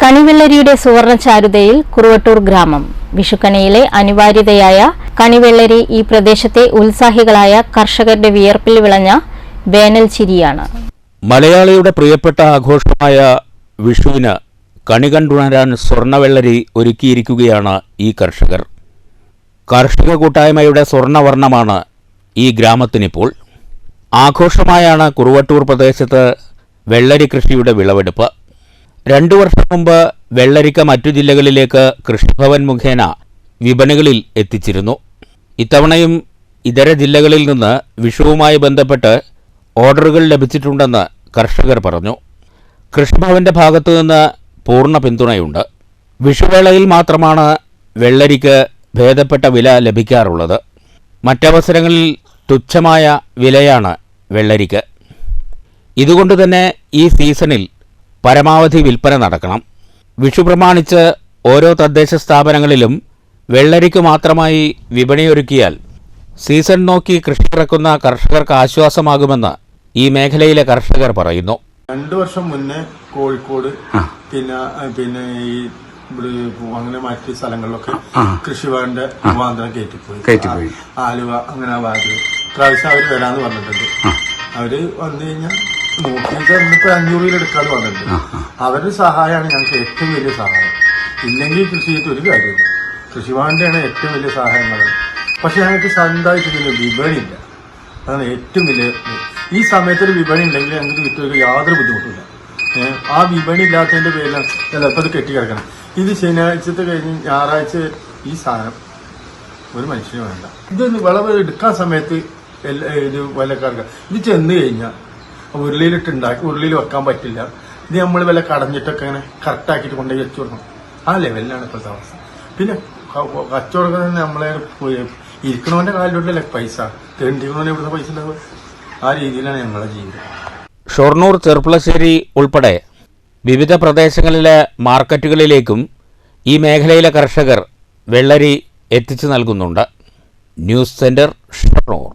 കണിവെള്ളരിയുടെ സുവർണ ചാരുതയിൽ കുറുവട്ടൂർ ഗ്രാമം. വിഷുക്കണിയിലെ അനിവാര്യതയായ കണിവെള്ളരി ഈ പ്രദേശത്തെ ഉത്സാഹികളായ കർഷകരുടെ വിയർപ്പിൽ വിളഞ്ഞ വേനൽ ചിരിയാണ്. മലയാളിയുടെ പ്രിയപ്പെട്ട ആഘോഷമായ വിഷുവിന് കണി കണ്ടുണരാൻ സ്വർണ്ണവെള്ളരി ഒരുക്കിയിരിക്കുകയാണ് ഈ കർഷകർ. കാർഷിക കൂട്ടായ്മയുടെ സ്വർണ്ണവർണ്ണമാണ് ഈ ഗ്രാമത്തിനിപ്പോൾ. ആഘോഷമായാണ് കുറുവട്ടൂർ പ്രദേശത്ത് വെള്ളരി കൃഷിയുടെ വിളവെടുപ്പ്. 2 വർഷം മുമ്പ് വെള്ളരിക്ക മറ്റു ജില്ലകളിലേക്ക് കൃഷിഭവൻ മുഖേന വിപണികളിൽ എത്തിച്ചിരുന്നു. ഇത്തവണയും ഇതര ജില്ലകളിൽ നിന്ന് വിഷുവുമായി ബന്ധപ്പെട്ട് ഓർഡറുകൾ ലഭിച്ചിട്ടുണ്ടെന്ന് കർഷകർ പറഞ്ഞു. കൃഷിഭവന്റെ ഭാഗത്തുനിന്ന് പൂർണ്ണ പിന്തുണയുണ്ട്. വിഷുവേളയിൽ മാത്രമാണ് വെള്ളരിക്ക് ഭേദപ്പെട്ട വില ലഭിക്കാറുള്ളത്. മറ്റവസരങ്ങളിൽ തുച്ഛമായ വിലയാണ് വെള്ളരിക്ക്. ഇതുകൊണ്ട് തന്നെ ഈ സീസണിൽ പരമാവധി വിൽപ്പന നടക്കണം. വിഷു പ്രമാണിച്ച് ഓരോ തദ്ദേശ സ്ഥാപനങ്ങളിലും വെള്ളരിക്ക് മാത്രമായി വിപണിയൊരുക്കിയാൽ സീസൺ നോക്കി കൃഷി ഇറക്കുന്ന കർഷകർക്ക് ആശ്വാസമാകുമെന്ന് ഈ മേഖലയിലെ കർഷകർ പറയുന്നു. 2 വർഷം മുന്നേ കോഴിക്കോട് പിന്നെ ഈ അങ്ങനെ മറ്റു സ്ഥലങ്ങളിലൊക്കെ കൃഷിഭവന്റെ മുഖാന്തരം കയറ്റിപ്പോയി. ആലുവ അങ്ങനെ ആ ഭാഗത്ത് പ്രാവശ്യം അവര് വരാന്ന് പറഞ്ഞിട്ടുണ്ട്. അവര് വന്നു കഴിഞ്ഞാൽ നോക്കിയിട്ട് ഇന്നിപ്പോ 500 എടുക്കാന്ന് പറഞ്ഞിട്ടുണ്ട്. അവരുടെ സഹായമാണ് ഞങ്ങൾക്ക് ഏറ്റവും വലിയ സഹായം. ഇല്ലെങ്കിൽ കൃഷി ചെയ്തിട്ട് ഒരു കാര്യമില്ല. കൃഷിഭവന്റെയാണ് ഏറ്റവും വലിയ സഹായങ്ങൾ. പക്ഷെ ഞങ്ങൾക്ക് സ്വന്തമായിട്ട് ഇതിന് വിപണിയില്ല. അതാണ് ഏറ്റവും വലിയ. ഈ സമയത്തൊരു വിപണി ഉണ്ടെങ്കിൽ ഞങ്ങൾക്ക് വിറ്റ് യാതൊരു ബുദ്ധിമുട്ടില്ല. ആ വിപണി ഇല്ലാത്തതിന്റെ പേരിലാണ് ചിലപ്പോൾ അത് കെട്ടിക്കിടക്കണം. ഇത് ശനിയാഴ്ചത്തെ കഴിഞ്ഞ് ഞായറാഴ്ച ഈ സാധനം ഒരു മനുഷ്യന് വേണ്ട. ഇത് വിളവ് എടുക്കാൻ സമയത്ത് ഇത് വിലക്കാർക്ക് ഇത് ചെന്ന് കഴിഞ്ഞാൽ ഉരുളിയിൽ വെക്കാൻ പറ്റില്ല. ഇത് നമ്മൾ വില കടഞ്ഞിട്ടൊക്കെ അങ്ങനെ കറക്റ്റാക്കിയിട്ട് കൊണ്ടുപോയി വെച്ചു കൊടുക്കണം. ആ ലെവലിലാണ് ഇപ്പോഴത്തെ അവസ്ഥ. പിന്നെ കച്ചവടം നമ്മളെ ഇരിക്കണവന്റെ കാലിലൂടെ പൈസ തെണ്ടിക്കണവനെ ഇവിടുന്ന് പൈസ ഉണ്ടാവുക. ആ രീതിയിലാണ് ഞങ്ങളുടെ ജീവിതം. ഷൊർണൂർ, ചെർപ്പുളശ്ശേരി ഉൾപ്പെടെ വിവിധ പ്രദേശങ്ങളിലെ മാർക്കറ്റുകളിലേക്കും ഈ മേഖലയിലെ കർഷകർ വെള്ളരി എത്തിച്ചു നൽകുന്നുണ്ട്. News centre, Shoranur.